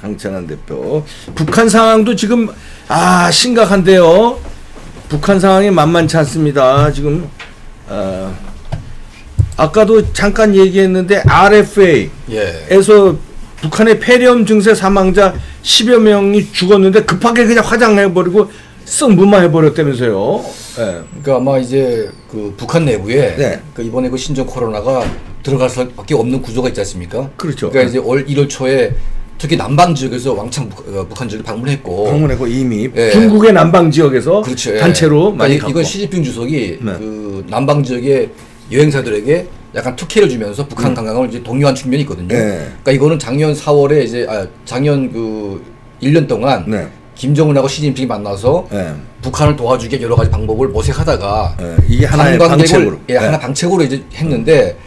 강찬환 대표. 북한 상황도 지금 심각한데요. 북한 상황이 만만치 않습니다. 지금 아까도 잠깐 얘기했는데 RFA에서 북한의 폐렴 증세 사망자 10여 명이 죽었는데 급하게 그냥 화장해버리고 썩 무마해버렸다면서요. 네. 그러니까 아마 이제 그 북한 내부에 그러니까 이번에 그 신종 코로나가 들어갈 수밖에 없는 구조가 있지 않습니까? 그렇죠. 그러니까 이제 올 1월 초에 특히 남방 지역에서 왕창 북한 지역을 방문했고 이미 중국의 남방 지역에서 그렇죠. 단체로 많이 갔고. 이건 시진핑 주석이 그 남방 지역의 여행사들에게 약간 특혜를 주면서 북한 관광을 이제 독려한 측면이 있거든요. 그러니까 이거는 작년 4월에 이제 작년 그 1년 동안 김정은하고 시진핑이 만나서 북한을 도와주기 여러 가지 방법을 모색하다가 이게 하나의 방책으로 하나 방책으로 이제 했는데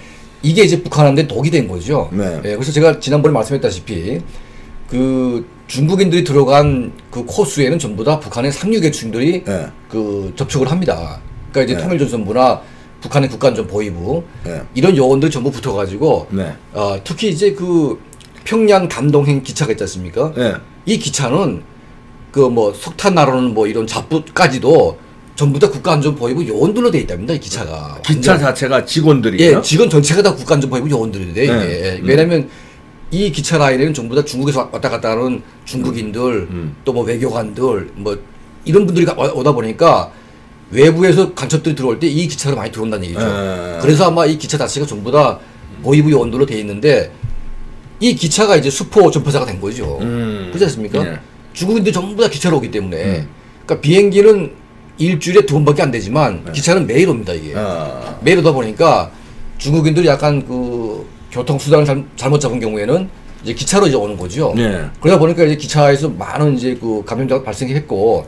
이게 이제 북한한테 독이 된 거죠. 그래서 제가 지난번에 말씀했다시피 그 중국인들이 들어간 그 코스에는 전부 다 북한의 상류계층들이 그 접촉을 합니다. 그러니까 이제 통일전선부나 북한의 국가안전보위부 이런 요원들이 전부 붙어가지고 특히 이제 그 평양 단동행 기차가 있지 않습니까? 이 기차는 그 뭐 석탄 나르는 뭐 이런 잡부까지도 전부 다 국가안전보위부 요원들로 돼 있답니다. 이 기차가. 기차 자체가 직원들이요? 직원 전체가 다 국가안전보위부 요원들이 돼. 왜냐하면 이 기차 라인에는 전부 다 중국에서 왔다 갔다 하는 중국인들 또 뭐 외교관들 뭐 이런 분들이 오다 보니까 외부에서 간첩들이 들어올 때 이 기차로 많이 들어온다는 얘기죠. 그래서 아마 이 기차 자체가 전부 다 보위부 요원들로 돼 있는데 이 기차가 이제 수포 전파사가 된 거죠. 그렇지 않습니까? 중국인들이 전부 다 기차로 오기 때문에 그러니까 비행기는 일주일에 2번밖에 안 되지만 기차는 매일 옵니다. 이게 매일 오다 보니까 중국인들이 약간 그 교통수단을 잘못 잡은 경우에는 이제 기차로 이제 오는 거죠. 그러다 보니까 이제 기차에서 많은 이제 그 감염자가 발생했고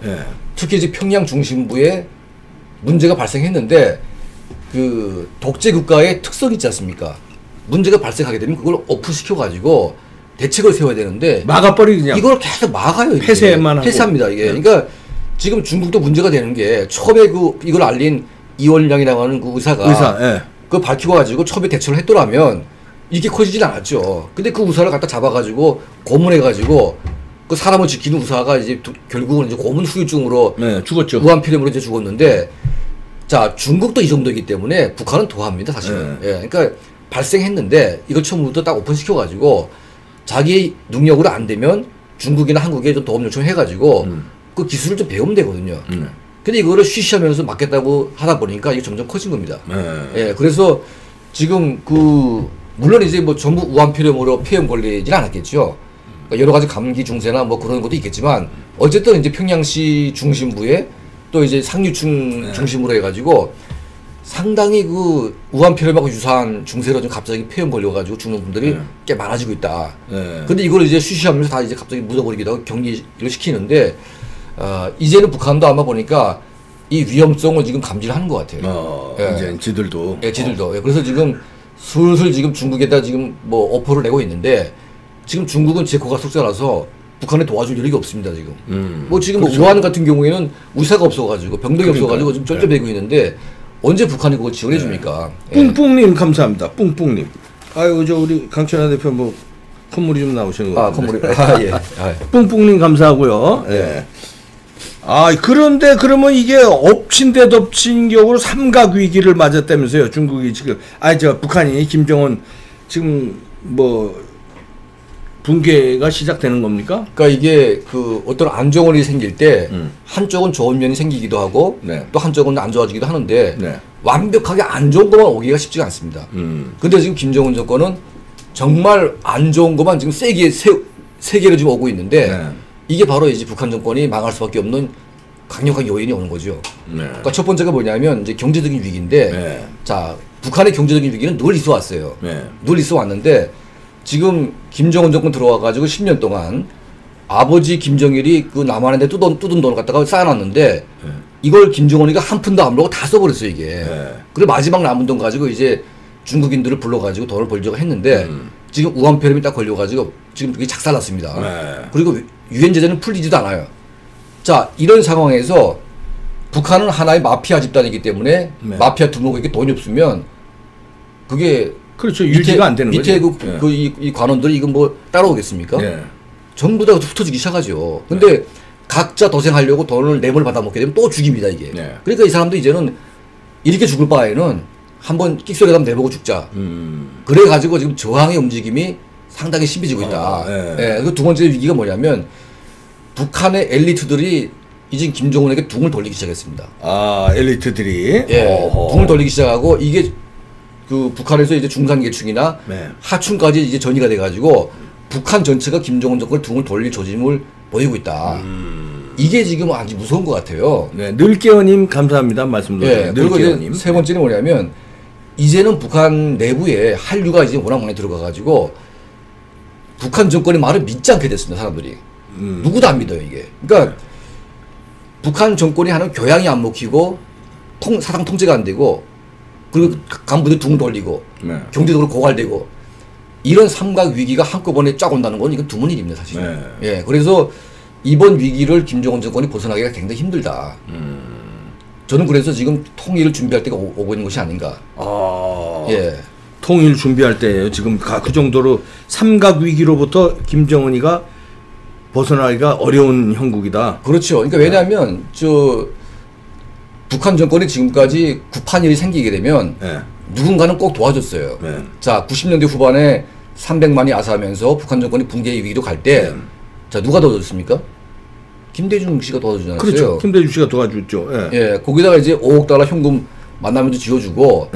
특히 이제 평양 중심부에 문제가 발생했는데 그 독재 국가의 특성이 있지 않습니까? 문제가 발생하게 되면 그걸 오픈시켜 가지고 대책을 세워야 되는데 막아버리 그냥 이걸 계속 막아요. 폐쇄만 하고. 폐쇄합니다. 이게 그러니까 지금 중국도 문제가 되는 게 처음에 그 이걸 알린 이원량이라고 하는 그 의사가 그거 밝히고 가지고 처음에 대처를 했더라면 이게 커지진 않았죠. 근데 그 의사를 갖다 잡아가지고 고문해가지고 그 사람을 지키는 의사가 이제 결국은 이제 고문 후유증으로 죽었죠. 무한폐렴으로 이제 죽었는데 자 중국도 이 정도이기 때문에 북한은 더합니다 사실은. 그러니까 발생했는데 이걸 처음부터 딱 오픈시켜가지고 자기 능력으로 안 되면 중국이나 한국에 좀 도움 요청해가지고 그 기술을 좀 배우면 되거든요. 근데 이거를 쉬쉬하면서 막겠다고 하다 보니까 이게 점점 커진 겁니다. 그래서 지금 그 물론 이제 뭐 전부 우한폐렴으로 폐렴 걸리진 않았겠죠. 그러니까 여러 가지 감기 중세나 뭐 그런 것도 있겠지만 어쨌든 이제 평양시 중심부에 또 이제 상류층 중심으로 해가지고 상당히 그 우한폐렴하고 유사한 중세로 좀 갑자기 폐렴 걸려가지고 죽는 분들이 꽤 많아지고 있다. 근데 이걸 이제 쉬쉬하면서 다 이제 갑자기 묻어버리기도 하고 격리를 시키는데 이제는 북한도 아마 보니까 이 위험성을 지금 감지를 하는 것 같아요. 이제 지들도. 지들도. 그래서 지금 슬슬 지금 중국에다 지금 뭐 어포를 내고 있는데 지금 중국은 제코가 속세라서 북한에 도와줄 여력이 없습니다 지금. 뭐 지금 그렇죠. 뭐 우한 같은 경우에는 의사가 없어가지고 병동이 없어가지고 지금 쩔쩔매고 있는데 언제 북한이 그걸 지원해 줍니까? 뿡뿡님 감사합니다. 뿡뿡님. 아유 저 우리 강찬환 대표 뭐 콧물이 좀 나오시는 거 같은데. 콧물이. 뿡뿡님 감사하고요. 그런데 그러면 이게 엎친 데 덮친 격으로 삼각 위기를 맞았다면서요. 중국이 지금 북한이 김정은 지금 뭐 붕괴가 시작되는 겁니까? 그러니까 이게 그 어떤 안정원이 생길 때 한쪽은 좋은 면이 생기기도 하고 또 한쪽은 안 좋아지기도 하는데 완벽하게 안 좋은 것만 오기가 쉽지가 않습니다. 근데 지금 김정은 정권은 정말 안 좋은 것만 지금 세계로 지금 오고 있는데 이게 바로 이제 북한 정권이 망할 수밖에 없는 강력한 요인이 오는 거죠. 그러니까 첫 번째가 뭐냐면 이제 경제적인 위기인데 자 북한의 경제적인 위기는 늘 있어 왔어요. 늘 있어 왔는데 지금 김정은 정권 들어와가지고 10년 동안 아버지 김정일이 그 남한에 뜯은 돈을 갖다가 쌓아놨는데 이걸 김정은이가 한 푼도 안 벌고 다 써버렸어요 이게. 그리고 마지막 남은 돈 가지고 이제 중국인들을 불러가지고 돈을 벌려고 했는데 지금 우한폐렴이 딱 걸려가지고 지금 그게 작살났습니다. 그리고 유엔 제재는 풀리지도 않아요. 자 이런 상황에서 북한은 하나의 마피아 집단이기 때문에 마피아 두목에게 돈이 없으면 그게 그렇죠. 유지가 안 되는 밑에 거죠. 이 관원들이 이건 뭐 따라오겠습니까? 전부 다 흩어지기 시작하죠. 근데 각자 도생하려고 돈을 뇌물 받아먹게 되면 또 죽입니다, 이게. 그러니까 이 사람도 이제는 이렇게 죽을 바에는 한번 끽소리 한번 내보고 죽자. 그래가지고 지금 저항의 움직임이 상당히 심해지고 있다. 그 두 번째 위기가 뭐냐면 북한의 엘리트들이 이제 김정은에게 둥을 돌리기 시작했습니다. 아, 엘리트들이? 둥을 돌리기 시작하고 이게 그 북한에서 이제 중산계층이나 하층까지 이제 전이가 돼가지고 북한 전체가 김정은 정권을 둥을 돌릴 조짐을 보이고 있다. 이게 지금 아주 무서운 것 같아요. 네, 늘깨어님 감사합니다. 말씀도. 그리고 이제 세 번째는 뭐냐면 이제는 북한 내부에 한류가 이제 워낙 많이 들어가가지고 북한 정권의 말을 믿지 않게 됐습니다. 사람들이. 누구도 안 믿어요, 이게. 그러니까 북한 정권이 하는 교양이 안 먹히고 사상 통제가 안 되고 그리고 간부들 둥 돌리고 경제적으로 고갈되고 이런 삼각 위기가 한꺼번에 쫙 온다는 건 이건 드문 일입니다, 사실. 그래서 이번 위기를 김정은 정권이 벗어나기가 굉장히 힘들다. 저는 그래서 지금 통일을 준비할 때가 오고 있는 것이 아닌가. 통일 준비할 때예요. 지금 그 정도로 삼각 위기로부터 김정은이가 벗어나기가 어려운 형국이다. 그렇죠. 그러니까 왜냐하면 북한 정권이 지금까지 구판일이 생기게 되면 누군가는 꼭 도와줬어요. 자, 90년대 후반에 300만이 아사하면서 북한 정권이 붕괴의 위기로 갈 때 자, 누가 도와줬습니까? 김대중 씨가 도와주지 않았어요? 그렇죠. 김대중 씨가 도와줬죠. 거기다가 이제 5억 달러 현금 만나면서 지어주고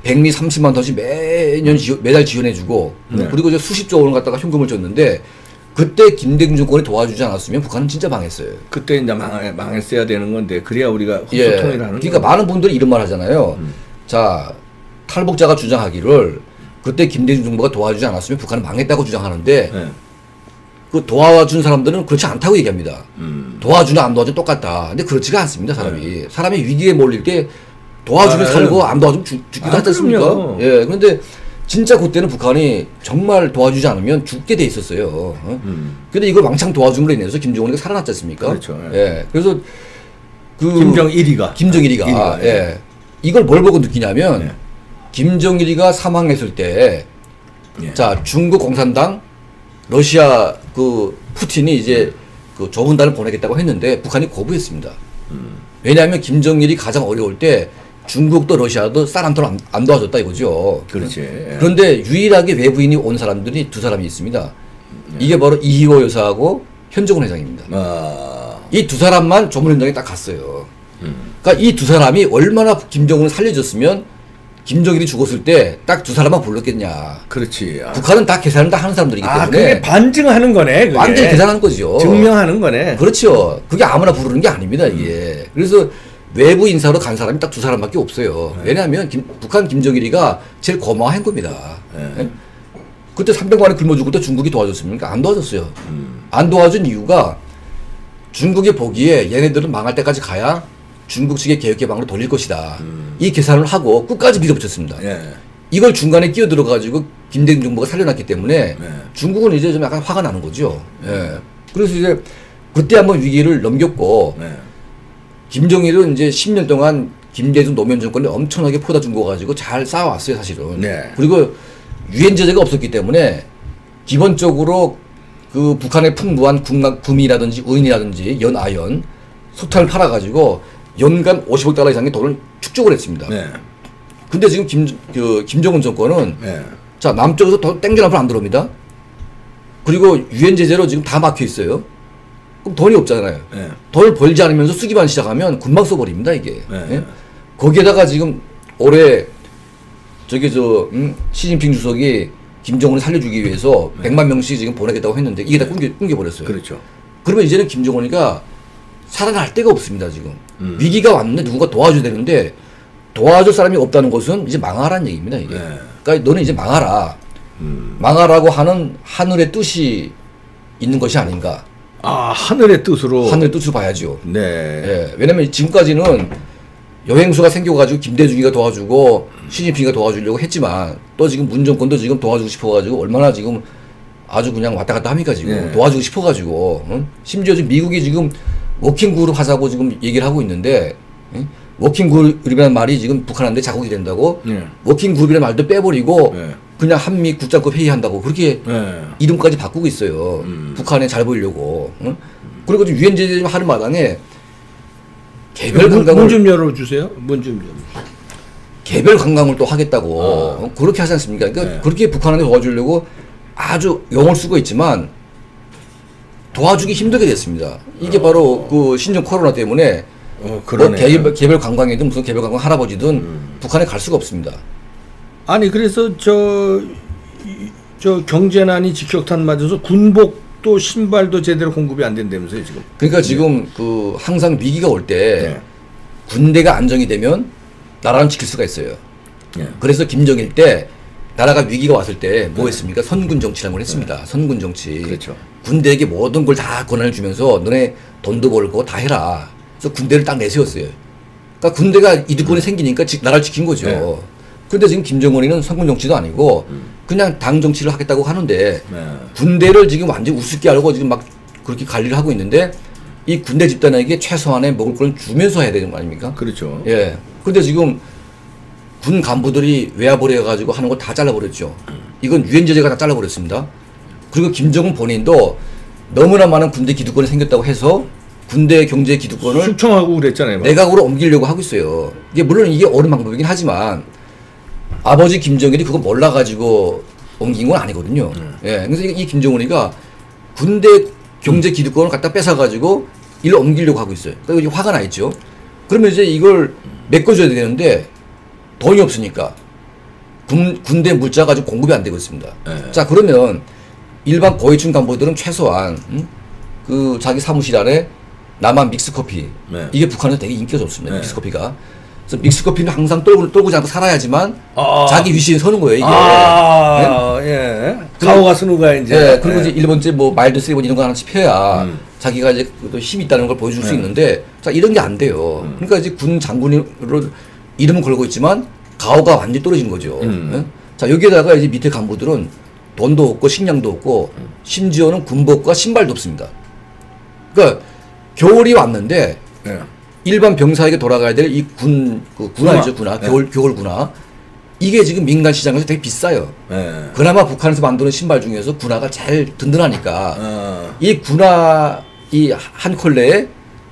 백미 30만 원씩 매달 지원해주고 그리고 이제 수십조 원을 갖다가 현금을 줬는데 그때 김대중 정권이 도와주지 않았으면 북한은 진짜 망했어요. 그때 이제 망했어야 되는 건데 그래야 우리가 통일하는. 그러니까 많은 분들이 이런 말 하잖아요. 자, 탈북자가 주장하기를 그때 김대중 정부가 도와주지 않았으면 북한은 망했다고 주장하는데 그 도와준 사람들은 그렇지 않다고 얘기합니다. 도와주나 안 도와주나 똑같다. 근데 그렇지가 않습니다, 사람이. 사람이 위기에 몰릴 때 도와주면 살고 안 도와주면 죽기도 하지 않습니까? 그런데 진짜 그때는 북한이 정말 도와주지 않으면 죽게 돼 있었어요. 근데 이걸 왕창 도와줌으로 인해서 김정은이가 살아났지 않습니까? 그렇죠. 그래서 김정일이가 이걸 뭘 보고 느끼냐면 김정일이가 사망했을 때 자, 중국 공산당 러시아 그 푸틴이 이제 그 조문단을 보내겠다고 했는데 북한이 거부했습니다. 왜냐하면 김정일이 가장 어려울 때 중국도 러시아도 쌀 한 톨 안 도와줬다 이거죠. 그렇지. 그런데 유일하게 외부인이 온 사람들이 두 사람이 있습니다. 이게 바로 이희호 여사하고 현정훈 회장입니다. 이 두 사람만 조문 현장에 딱 갔어요. 그러니까 이 두 사람이 얼마나 김정은을 살려줬으면 김정일이 죽었을 때 딱 두 사람만 불렀겠냐. 그렇지. 북한은 다 계산을 다 하는 사람들이기 때문에. 그게 반증하는 거네. 그게. 완전히 계산하는 거죠. 증명하는 거네. 그렇죠. 그게 아무나 부르는 게 아닙니다, 이게. 그래서 외부 인사로 간 사람이 딱 두 사람밖에 없어요. 왜냐하면 북한 김정일이가 제일 고마워한 겁니다. 그때 300만원 굶어 죽을 때 중국이 도와줬습니까? 안 도와줬어요. 안 도와준 이유가 중국이 보기에 얘네들은 망할 때까지 가야 중국 측의 개혁개방으로 돌릴 것이다. 이 계산을 하고 끝까지 밀어붙였습니다. 이걸 중간에 끼어들어가지고 김대중 정부가 살려놨기 때문에 중국은 이제 좀 약간 화가 나는 거죠. 그래서 이제 그때 한번 위기를 넘겼고 김정일은 이제 10년 동안 김대중 노무현 정권이 엄청나게 포다 준 거 가지고 잘 쌓아왔어요, 사실은. 그리고 유엔 제재가 없었기 때문에 기본적으로 그 북한의 풍부한 금이라든지 은이라든지 연아연, 석탄을 팔아가지고 연간 50억 달러 이상의 돈을 축적을 했습니다. 근데 지금 김정은 정권은 자, 남쪽에서 돈 땡겨나면 안 들어옵니다. 그리고 유엔 제재로 지금 다 막혀 있어요. 그럼 돈이 없잖아요. 돈을 벌지 않으면서 쓰기만 시작하면 금방 써버립니다, 이게. 거기에다가 지금 올해 시진핑 주석이 김정은을 살려주기 위해서 100만 명씩 지금 보내겠다고 했는데 이게 다 끊겨버렸어요. 그렇죠. 그러면 이제는 김정은이가 살아날 데가 없습니다, 지금. 위기가 왔는데 누군가 도와줘야 되는데 도와줄 사람이 없다는 것은 이제 망하라는 얘기입니다, 이게. 그러니까 너는 이제 망하라. 망하라고 하는 하늘의 뜻이 있는 것이 아닌가. 하늘의 뜻으로. 하늘의 뜻으로 봐야죠. 왜냐면 지금까지는 여행수가 생겨가지고 김대중이가 도와주고 시진핑이가 도와주려고 했지만 또 지금 문 정권도 지금 도와주고 싶어가지고 얼마나 지금 아주 그냥 왔다 갔다 합니까, 지금. 도와주고 싶어가지고. 심지어 지금 미국이 지금 워킹그룹 하자고 지금 얘기를 하고 있는데 워킹그룹이라는 말이 지금 북한한테 자극이 된다고 워킹그룹이라는 말도 빼버리고 그냥 한미 국장급 회의한다고 그렇게 이름까지 바꾸고 있어요. 북한에 잘 보이려고. 응? 그리고 지금 유엔 제재 하는 마당에 개별 관광을 문 좀 열어주세요. 문 좀 열어주세요. 개별 관광을 또 하겠다고 그렇게 하지 않습니까? 그러니까 그렇게 북한한테 도와주려고 아주 영을 쓰고 있지만 도와주기 힘들게 됐습니다. 이게 바로 그 신종 코로나 때문에 뭐 개별 관광이든 무슨 개별 관광 할아버지든 북한에 갈 수가 없습니다. 아니 그래서 저 경제난이 직격탄 맞아서 군복도 신발도 제대로 공급이 안 된다면서요 지금. 그러니까 지금 그 항상 위기가 올 때 군대가 안정이 되면 나라는 지킬 수가 있어요. 그래서 김정일 때 나라가 위기가 왔을 때 뭐 했습니까? 선군 정치라는 걸 했습니다. 선군 정치. 그렇죠. 군대에게 모든 걸 다 권한을 주면서 너네 돈도 벌고 다 해라. 그래서 군대를 딱 내세웠어요. 그러니까 군대가 이득권이 생기니까 나라를 지킨 거죠. 그런데 지금 김정은이는 선군 정치도 아니고 그냥 당 정치를 하겠다고 하는데 군대를 지금 완전히 우습게 알고 지금 막 그렇게 관리를 하고 있는데 이 군대 집단에게 최소한의 먹을 걸 주면서 해야 되는 거 아닙니까? 그렇죠. 예. 근데 지금 군 간부들이 외화벌이해 가지고 하는 거 다 잘라버렸죠. 이건 유엔 제재가 다 잘라버렸습니다. 그리고 김정은 본인도 너무나 많은 군대 기득권이 생겼다고 해서 군대 경제 기득권을 숙청하고 그랬잖아요. 내각으로 옮기려고 하고 있어요. 이게 물론 이게 옳은 방법이긴 하지만 아버지 김정일이 그거 몰라가지고 옮긴 건 아니거든요. 예. 그래서 이 김정은이가 군대 경제 기득권을 갖다 뺏어가지고 일을 옮기려고 하고 있어요. 그래서 이제 화가 나 있죠. 그러면 이제 이걸 메꿔줘야 되는데 돈이 없으니까 군대 물자가 지금 공급이 안 되고 있습니다. 자, 그러면 일반 고위층 간부들은 최소한 그 자기 사무실 안에 남한 믹스커피 이게 북한에서 되게 인기가 좋습니다. 믹스커피가. 그래서 믹스커피는 항상 떨구지 않고 살아야지만 자기 위치에 서는 거예요. 이게. 예. 가오가 쓰는 거야 이제. 예. 그리고 이제 1번째 뭐 마일드 3번 이런 거 하나씩 펴야 자기가 이제 또 힘이 있다는 걸 보여줄 수 있는데 자 이런 게 안 돼요. 그러니까 이제 군 장군으로 이름은 걸고 있지만 가오가 완전히 떨어지는 거죠. 예? 자 여기에다가 이제 밑에 간부들은 돈도 없고 식량도 없고 심지어는 군복과 신발도 없습니다. 그러니까 겨울이 왔는데 일반 병사에게 돌아가야 될 이 군화죠, 군화. 겨울 군화. 이게 지금 민간 시장에서 되게 비싸요. 그나마 북한에서 만드는 신발 중에서 군화가 제일 든든하니까 이 군화 이 한 컬레에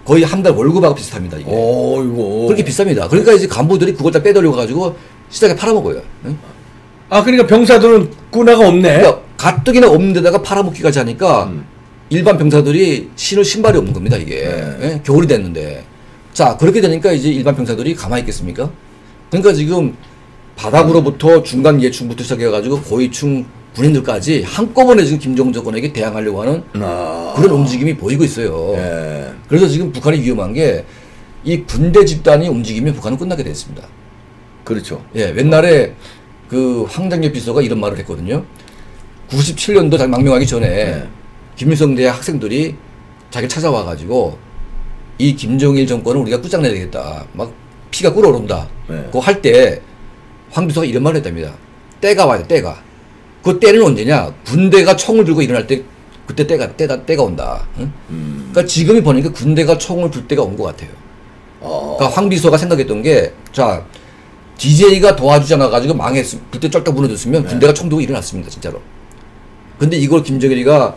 거의 한 달 월급하고 비슷합니다. 이게. 그렇게 비쌉니다. 그러니까 이제 간부들이 그걸 다 빼돌려 가지고 시장에 팔아먹어요. 아 그러니까 병사들은 군화가 없네. 그러니까 가뜩이나 없는 데다가 팔아먹기까지 하니까 일반 병사들이 신을 신발이 없는 겁니다. 이게 예? 겨울이 됐는데 자 그렇게 되니까 이제 일반 병사들이 가만히 있겠습니까? 그러니까 지금 바닥으로부터 중간 예충부터 시작해가지고 고위층 군인들까지 한꺼번에 지금 김정은 정권에게 대항하려고 하는 그런 움직임이 보이고 있어요. 그래서 지금 북한이 위험한 게 이 군대 집단이 움직이면 북한은 끝나게 됐습니다. 그렇죠. 예, 옛날에 그 황장엽 비서가 이런 말을 했거든요. 97년도 망명하기 전에 김일성 대학 학생들이 자기 찾아와가지고 이 김정일 정권을 우리가 끝장내야 되겠다. 막 피가 끓어오른다. 그거 할 때 황 비서가 이런 말을 했답니다. 때가 와야 돼, 때가. 그 때는 언제냐? 군대가 총을 들고 일어날 때 그때 때가 온다. 응? 그러니까 지금이 보니까 군대가 총을 들 때가 온 것 같아요. 그러니까 황 비서가 생각했던 게, 자, DJ가 도와주지 않아가지고 망했으면, 그때 쩔딱 무너졌으면 군대가 총 들고 일어났습니다, 진짜로. 근데 이걸 김정일이가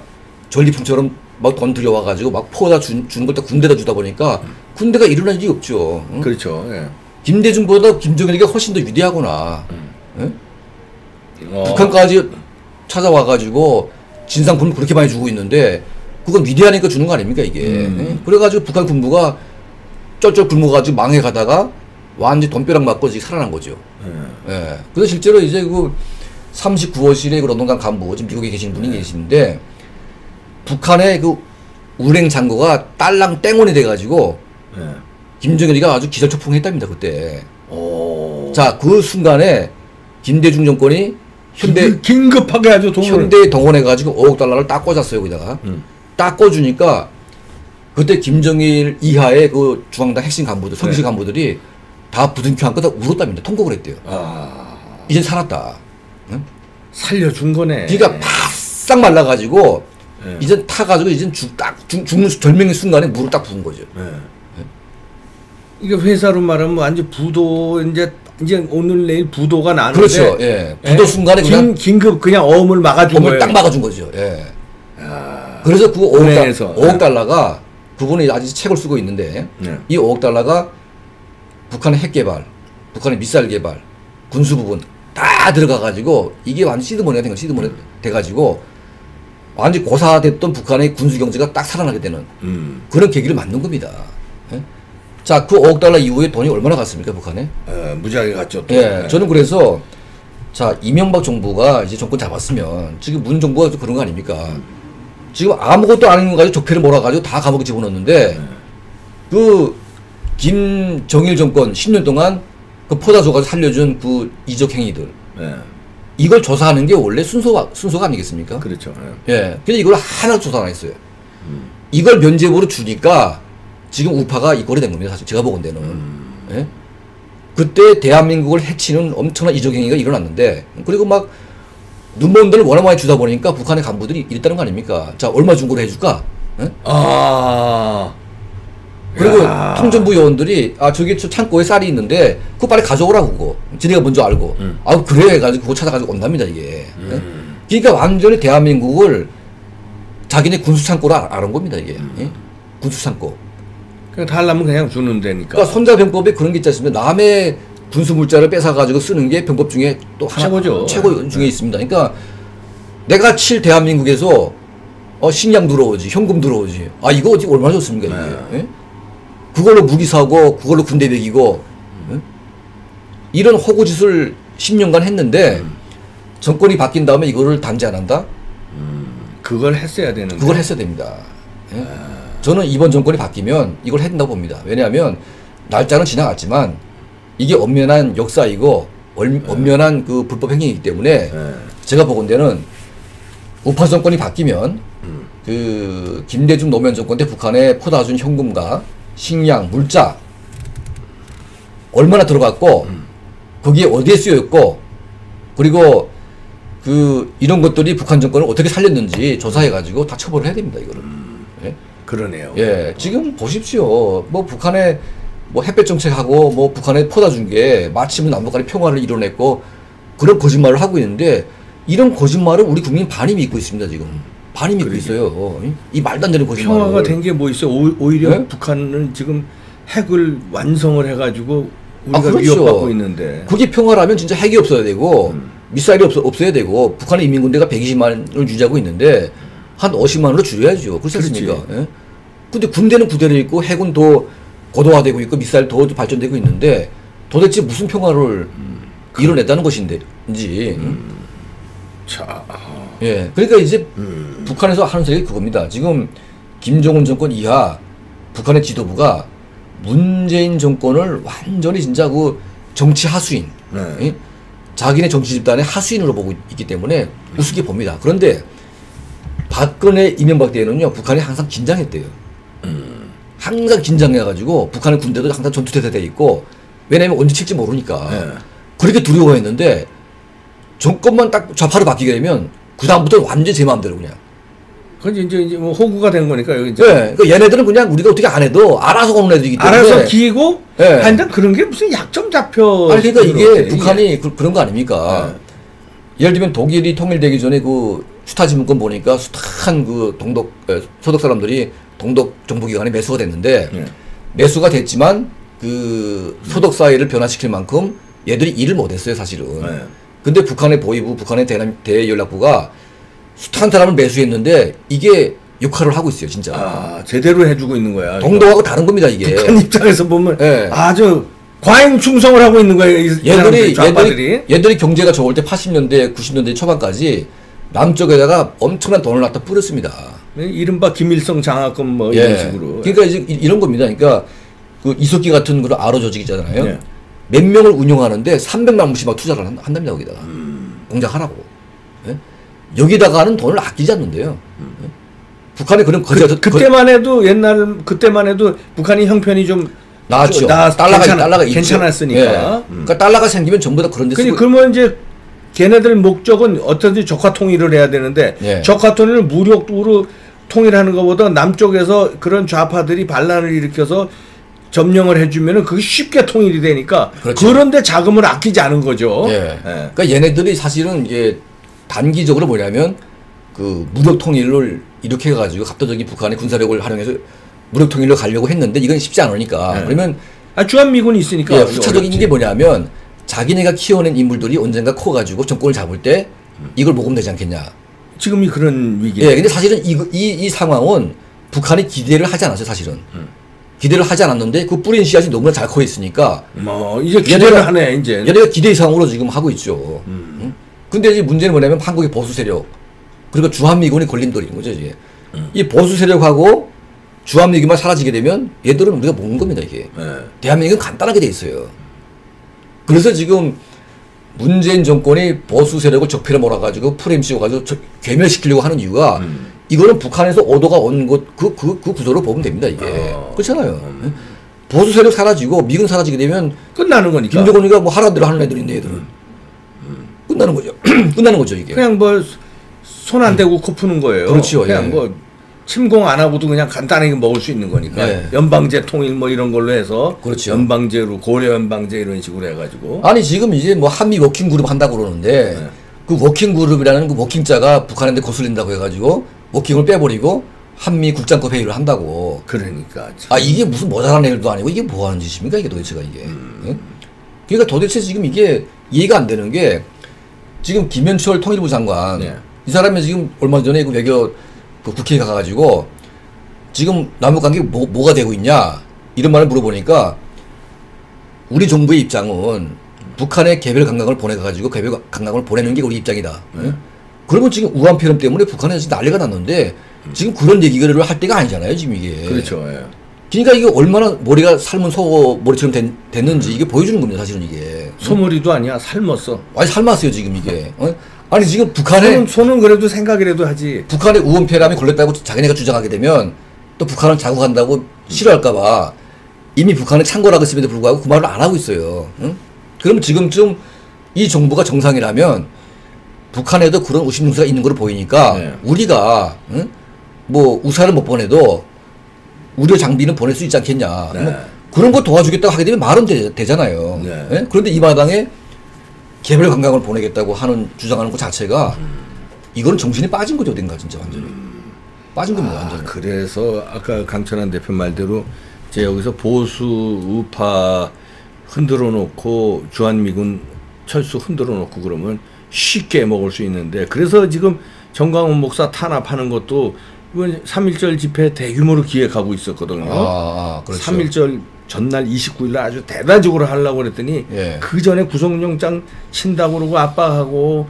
전리품처럼 막 돈 들여와가지고 막 포다 주는 걸 다 군대다 주다 보니까 군대가 일어날 일이 없죠. 응? 그렇죠. 김대중보다 김정일이가 훨씬 더 위대하구나. 북한까지 찾아와가지고 진상품을 그렇게 많이 주고 있는데 그건 위대하니까 주는 거 아닙니까 이게. 그래가지고 북한 군부가 쩔쩔 굶어가지고 망해가다가 완전히 돈벼락 맞고 지금 살아난 거죠. 예. 그래서 실제로 이제 그 39호실의 그 런던강 간부 지금 미국에 계신 분이 계시는데 북한의 그 운행 잔고가 딸랑 땡원이 돼가지고 김정일이가 아주 기절초풍했답니다 그때. 자 그 순간에 김대중 정권이 긴급하게 아주 돈을 현대에 동원해가지고 5억 달러를 딱 꽂았어요 거기다가. 딱 꽂으니까 그때 김정일 이하의 그 중앙당 핵심 간부들, 선실 간부들이 다 부둥켜 안고 다 울었답니다. 통곡을 했대요. 이젠 살았다. 응? 살려준 거네. 비가 바싹 말라가지고 이젠 타가지고 이젠 죽는 절명의 순간에 물을 딱 부은 거죠. 이게 회사로 말하면 완전 부도 이제 이제 오늘 내일 부도가 나는데 그렇죠. 예. 부도 순간에 그냥 긴급 그냥 어음을 막아준 거예요. 딱 막아준 거죠. 예. 아, 그래서 그 5억 달러가 그분이 아직 책을 쓰고 있는데 이 5억 달러가 북한의 핵 개발, 북한의 미사일 개발, 군수 부분 다 들어가가지고 이게 완전 시드머니가 된 거, 시드머니 돼가지고 완전 고사됐던 북한의 군수 경제가 딱 살아나게 되는 그런 계기를 만든 겁니다. 예? 자, 그 5억 달러 이후에 돈이 얼마나 갔습니까, 북한에? 무지하게 갔죠. 또. 예, 저는 그래서 자, 이명박 정부가 이제 정권 잡았으면 지금 문 정부가 그런 거 아닙니까? 지금 아무것도 아닌 거 가지고 적폐를 몰아가지고 다 감옥에 집어넣었는데 그 김정일 정권 10년 동안 그 포다 줘가지고 살려준 그 이적 행위들 이걸 조사하는 게 원래 순서가 아니겠습니까? 그렇죠. 예. 근데 이걸 하나도 조사 안 했어요. 이걸 면죄부로 주니까 지금 우파가 이 꼴이 된 겁니다. 사실 제가 보건대는. 예? 그때 대한민국을 해치는 엄청난 이적 행위가 일어났는데 그리고 막 눈먼 돈을 워낙 많이 주다 보니까 북한의 간부들이 이랬다는 거 아닙니까? 자, 얼마 준 거로 해줄까? 예? 그리고 통전부 요원들이 저기 저 창고에 쌀이 있는데 그거 빨리 가져오라고 그거. 지네가 먼저 알고. 그래 해가지고 그거 찾아가지고 온답니다 이게. 예? 그러니까 완전히 대한민국을 자기네 군수 창고로 알은 겁니다 이게. 예? 군수 창고. 그냥 다 하려면 그냥 주는 데니까. 그러니까 손자병법에 그런 게 있지 않습니까? 남의 군수 물자를 뺏어가지고 쓰는 게 병법 중에 또 하나 최고죠. 최고 중에 있습니다. 그러니까 내가 칠 대한민국에서 식량 들어오지, 현금 들어오지. 이거 어떻게 얼마나 좋습니까 이게? 예? 그걸로 무기 사고, 그걸로 군대 배기고, 이런 호구짓을 10년간 했는데, 정권이 바뀐 다음에 이거를 단죄 안 한다? 그걸 했어야 되는데. 그걸 했어야 됩니다. 예? 저는 이번 정권이 바뀌면 이걸 해야 된다고 봅니다. 왜냐하면, 날짜는 지나갔지만, 이게 엄연한 역사이고, 엄연한 그 불법 행위이기 때문에, 제가 보건대는, 우파 정권이 바뀌면, 그, 김대중 노무현 정권 때 북한에 포다 준 현금과, 식량, 물자 얼마나 들어갔고 거기에 어디에 쓰였고 그리고 그 이런 것들이 북한 정권을 어떻게 살렸는지 조사해가지고 다 처벌을 해야 됩니다 이거를. 예? 그러네요. 예, 지금 보십시오. 뭐 북한에 뭐 햇볕 정책하고 뭐 북한에 포다 준 게 마침 남북 간의 평화를 이뤄냈고 그런 거짓말을 하고 있는데 이런 거짓말을 우리 국민 반이 믿고 있습니다 지금. 반이 믿고 있어요. 이 말도 안 되는 거짓말. 평화가 된 게 뭐 있어요? 오히려 네? 북한은 지금 핵을 완성을 해가지고 우리가 그렇죠. 위협받고 있는데. 그게 평화라면 진짜 핵이 없어야 되고 미사일이 없어야 되고 북한의 인민군대가 120만을 유지하고 있는데 한 50만으로 줄여야죠. 그렇지 않습니까? 예? 근데 군대는 부대로 있고 핵은 더 고도화되고 있고 미사일 더 발전되고 있는데 도대체 무슨 평화를 이뤄냈다는 것인지. 자. 예. 그러니까 이제 북한에서 하는 소리가 그겁니다. 지금 김정은 정권 이하 북한의 지도부가 문재인 정권을 완전히 진짜 그 정치 하수인, 예? 자기네 정치 집단의 하수인으로 보고 있기 때문에 우습게 봅니다. 그런데 박근혜 이명박 때는요 북한이 항상 긴장했대요. 항상 긴장해가지고 북한의 군대도 항상 전투태세돼 있고 왜냐면 언제 칠지 모르니까 그렇게 두려워했는데 정권만 딱 좌파로 바뀌게 되면 그 다음부터 완전 제 마음대로 그냥. 그건 이제 뭐 호구가 된 거니까요. 이제. 네, 그러니까 얘네들은 그냥 우리가 어떻게 안 해도 알아서 오는 애들이기 때문에. 알아서 기고. 네. 하여튼 그런 게 무슨 약점 잡혀. 아니 그러니까 이게 북한이 그런 거 아닙니까? 예를 들면 독일이 통일되기 전에 그 슈타지 문건 보니까 숱한 그 소득 사람들이 동독 정부기관에 매수가 됐는데 매수가 됐지만 그 소득 사회를 변화시킬 만큼 얘들이 일을 못했어요 사실은. 근데 북한의 보위부, 북한의 대연락부가 숱한 사람을 매수했는데 이게 역할을 하고 있어요, 진짜. 제대로 해주고 있는 거야. 동독하고 다른 겁니다, 이게. 북한 입장에서 보면 네. 아주 과잉 충성을 하고 있는 거예요. 얘들이 경제가 좋을 때 80년대, 90년대 초반까지 남쪽에다가 엄청난 돈을 갖다 뿌렸습니다. 이른바 김일성 장학금 뭐 이런 식으로. 그러니까 이제 이런 겁니다. 그러니까 그 이석기 같은 그런 아로 조직이잖아요. 몇 명을 운영하는데 300만 원씩 막 투자를 한답니다, 거기다가. 공작하라고. 예? 여기다가는 돈을 아끼지 않는데요. 북한의 그런 그때만 해도 북한이 형편이 좀 나았죠. 달러가 괜찮았으니까. 예. 그러니까 달러가 생기면 전부 다 그런 데 쓰고. 그러면 이제 걔네들 목적은 어떻게든 적화 통일을 해야 되는데 적화 통일을 무력으로 통일하는 것보다 남쪽에서 그런 좌파들이 반란을 일으켜서 점령을 해주면은 그게 쉽게 통일이 되니까 그렇죠. 그런데 자금을 아끼지 않은 거죠. 예. 그러니까 얘네들이 사실은 이게 단기적으로 뭐냐면 그 무력 통일을 이렇게 해가지고 갑자기 북한의 군사력을 활용해서 무력 통일로 가려고 했는데 이건 쉽지 않으니까 그러면 주한미군이 있으니까 예, 후차적인 게 뭐냐면 자기네가 키워낸 인물들이 언젠가 커가지고 정권을 잡을 때 이걸 먹으면 되지 않겠냐. 지금이 그런 위기. 예, 근데 사실은 이 상황은 북한이 기대를 하지 않았어요, 사실은. 기대를 하지 않았는데 그 뿌린 씨앗이 너무나 잘 커 있으니까. 뭐 이제 기대를 하네 이제. 얘네가 기대 이상으로 지금 하고 있죠. 응? 근데 이제 문제는 뭐냐면 한국의 보수 세력 그리고 주한미군이 걸림돌인 거죠, 이제. 이 보수 세력하고 주한미군만 사라지게 되면 얘들은 우리가 먹는 겁니다, 이게. 대한민국은 간단하게 돼 있어요. 그래서 지금 문재인 정권이 보수 세력을 적폐로 몰아가지고 프레임 씌워가지고 괴멸시키려고 하는 이유가 이거는 북한에서 오도가 온 것, 그 구조로 보면 됩니다, 이게. 그렇잖아요. 보수 세력 사라지고 미군 사라지게 되면 끝나는 거니까. 김정은이가 뭐 하라는 대로 하는 애들인데 얘들은. 끝나는 거죠. 끝나는 거죠, 이게. 그냥 뭐 손 안 대고 코 푸는 거예요. 그렇죠. 그냥 예. 뭐 침공 안 하고도 그냥 간단하게 먹을 수 있는 거니까. 예. 연방제 통일 뭐 이런 걸로 해서. 그렇죠. 연방제로 고려 연방제 이런 식으로 해가지고. 아니 지금 이제 뭐 한미 워킹 그룹 한다고 그러는데 그 워킹 그룹이라는 그 워킹자가 북한한테 거슬린다고 해가지고 워킹을 빼버리고 한미 국장급 회의를 한다고. 그러니까. 아 이게 무슨 모자란 일도 아니고 이게 뭐 하는 짓입니까 이게 도대체가 이게. 응? 그러니까 도대체 지금 이게 이해가 안 되는 게 지금 김현철 통일부 장관 이 사람이 지금 얼마 전에 그 외교 그 국회에 가가지고 지금 남북 관계 뭐가 되고 있냐 이런 말을 물어보니까 우리 정부의 입장은 북한에 개별 관광을 보내가지고 개별 관광을 보내는 게 우리 입장이다. 그러면 지금 우한 폐렴 때문에 북한에서 난리가 났는데 지금 그런 얘기를 할 때가 아니잖아요 지금 이게. 그렇죠. 예. 그러니까 이게 얼마나 머리가 삶은 소 머리처럼 됐는지 이게 보여주는 겁니다 사실은 이게. 소머리도 아니야 삶았어. 아니 삶았어요 지금 이게. 아니 지금 북한에 손은 그래도 생각이라도 하지. 북한에 우한폐렴이 걸렸다고 자기네가 주장하게 되면 또 북한을 자극한다고 싫어할까봐 이미 북한은 창궐하고 있음에도 불구하고 그 말을 안 하고 있어요. 응? 그럼 지금쯤 이 정부가 정상이라면 북한에도 그런 의심증서가 있는 걸로 보이니까 우리가 응? 뭐 우사를 못 보내도 우려 장비는 보낼 수 있지 않겠냐. 그런 거 도와주겠다고 하게 되면 말은 되잖아요. 예? 그런데 이 마당에 개별 관광을 보내겠다고 하는 주장하는 것 자체가 이거는 정신이 빠진 거죠, 어딘가 진짜 완전히. 빠진 겁니다, 완전히. 그래서 아까 강천한 대표 말대로 이제 여기서 보수 우파 흔들어 놓고 주한미군 철수 흔들어 놓고 그러면 쉽게 먹을 수 있는데 그래서 지금 정광훈 목사 탄압하는 것도 이번 3.1절 집회 대규모로 기획하고 있었거든요. 그렇죠. 3.1절 전날 29일 날 아주 대대적으로 하려고 그랬더니 그 전에 구속영장 친다고 그러고 압박하고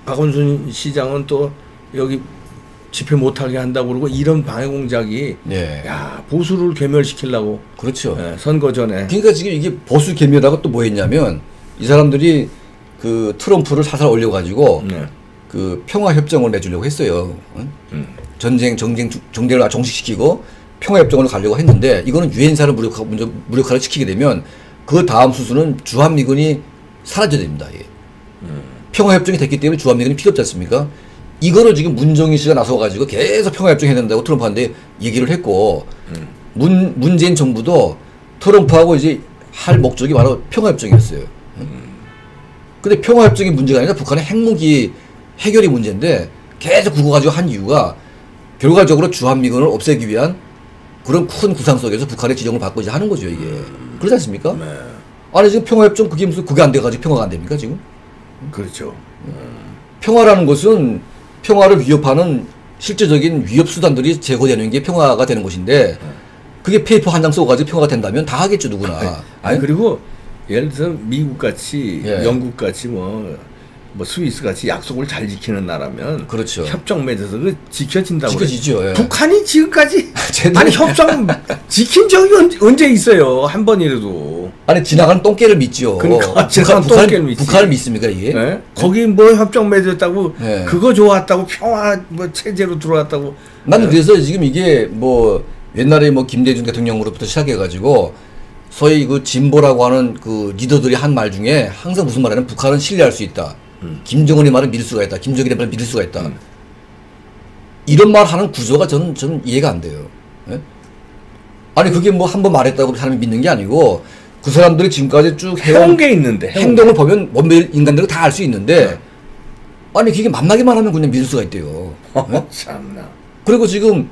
박원순 시장은 또 여기 집회 못하게 한다고 그러고 이런 방해 공작이 야 보수를 괴멸시키려고. 그렇죠. 선거 전에. 그러니까 지금 이게 보수 괴멸하고 또 뭐 했냐면 이 사람들이 그 트럼프를 사살 올려가지고 그 평화협정을 맺으려고 했어요. 정쟁을 종식시키고 평화협정으로 가려고 했는데 이거는 유엔사를 무력화를 시키게 되면 그 다음 수순은 주한미군이 사라져야 됩니다. 예. 평화협정이 됐기 때문에 주한미군이 필요 없지 않습니까? 이거를 지금 문정인 씨가 나서가지고 계속 평화협정 해야 된다고 트럼프한테 얘기를 했고 문재인 정부도 트럼프하고 이제 할 목적이 바로 평화협정이었어요. 근데 평화협정이 문제가 아니라 북한의 핵무기 해결이 문제인데 계속 그거 가지고 한 이유가 결과적으로 주한미군을 없애기 위한 그런 큰 구상 속에서 북한의 지정을 받고 이제 하는 거죠, 이게. 그렇지 않습니까? 아니, 지금 평화협정 그게 무슨, 그게 안 돼가지고 평화가 안 됩니까, 지금? 그렇죠. 평화라는 것은 평화를 위협하는 실제적인 위협 수단들이 제거되는 게 평화가 되는 것인데 그게 페이퍼 한 장 써가지고 평화가 된다면 다 하겠죠, 누구나. 아니, 그리고 예를 들어서 미국 같이, 영국 같이 뭐 스위스 같이 약속을 잘 지키는 나라면 그렇죠. 협정 맺어서 그 지켜진다고. 지켜지죠. 북한이 지금까지 아니 협정 지킨 적이 언제 있어요? 한 번이라도. 아니 지나가는 똥개를 믿죠. 그러니까 지나가는 똥개를 믿지. 북한을 믿습니까 이게? 거기 뭐 협정 맺었다고 그거 좋았다고 평화 뭐 체제로 들어왔다고. 나는 그래서 지금 이게 뭐 옛날에 뭐 김대중 대통령으로부터 시작해가지고 소위 그 진보라고 하는 그 리더들이 한 말 중에 항상 무슨 말하냐면 북한은 신뢰할 수 있다. 김정은의 말을 믿을 수가 있다. 김정일의 말을 믿을 수가 있다. 이런 말 하는 구조가 저는 이해가 안 돼요. 예? 아니 그게 뭐 한 번 말했다고 사람이 믿는 게 아니고 그 사람들이 지금까지 쭉 해온 게 있는데 행동을 보면 원매 인간들은 다 알 수 있는데 아니 그게 만나기만 하면 그냥 믿을 수가 있대요. 네? 참나. 그리고 지금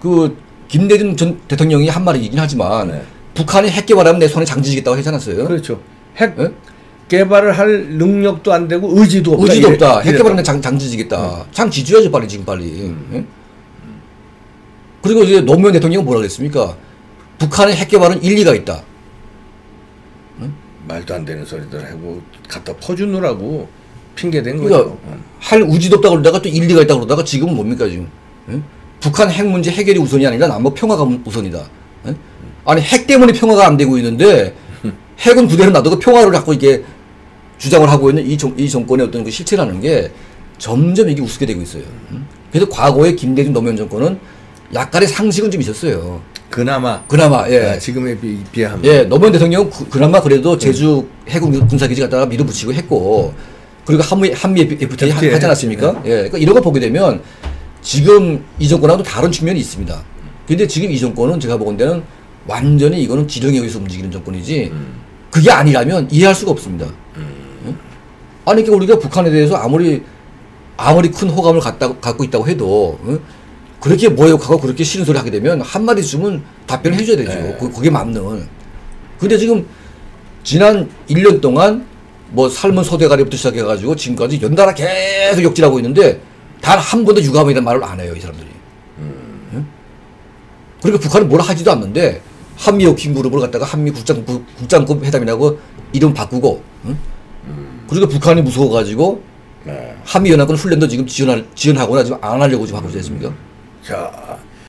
그 김대중 전 대통령이 한 말이긴 하지만 네. 북한이 핵 개발하면 내 손에 장지 지겠다고 하지 않았어요? 그렇죠. 핵 네? 개발을 할 능력도 안 되고 의지도 없다. 의지도 없다. 핵 개발하면 장지 지겠다. 장지 줘야죠 빨리 지금 빨리. 네? 그리고 이제 노무현 대통령은 뭐라 그랬습니까? 북한의 핵 개발은 일리가 있다. 말도 안 되는 소리들 하고 갖다 퍼주느라고 핑계댄 그러니까 거죠. 할 의지도 없다고 그러다가 또 일리가 있다고 그러다가 지금은 뭡니까 지금? 예? 북한 핵 문제 해결이 우선이 아니라 남북 평화가 우선이다. 예? 아니 핵 때문에 평화가 안 되고 있는데 핵은 그대로 놔두고 평화를 갖고 이게 주장을 하고 있는 이 정권의 어떤 그 실체라는 게 점점 이게 우습게 되고 있어요. 그래서 과거에 김대중 노무현 정권은 약간의 상식은 좀 있었어요. 그나마 예. 지금에 비하면 예, 노무현 대통령은 그나마 그래도 제주 해군 군사기지 갖다가 밀어붙이고 했고 그리고 한미 FTA 하지 않았습니까? 예, 그러니까 이런 거 보게 되면 지금 이 정권하고도 다른 측면이 있습니다. 근데 지금 이 정권은 제가 보건대는 완전히 이거는 지령에 의해서 움직이는 정권이지 그게 아니라면 이해할 수가 없습니다. 예? 아니 그러니까 우리가 북한에 대해서 아무리 큰 호감을 갖고 있다고 해도 그렇게 모욕하고 그렇게 싫은 소리 하게 되면 한마디쯤은 답변을 해줘야 되죠. 네. 그게 맞는. 근데 지금 지난 1년 동안 뭐 삶은 소대가리부터 시작해가지고 지금까지 연달아 계속 역질하고 있는데 단 한 번도 유감이라는 말을 안 해요, 이 사람들이. 응? 그러니까 북한은 뭘 하지도 않는데 한미 워킹 그룹을 갖다가 한미 국장급 회담이라고 이름 바꾸고, 응? 그리고 북한이 무서워가지고 한미 연합군 훈련도 지금 지원하거나 지금 안 하려고 지금 하고 있지 않습니까? 자.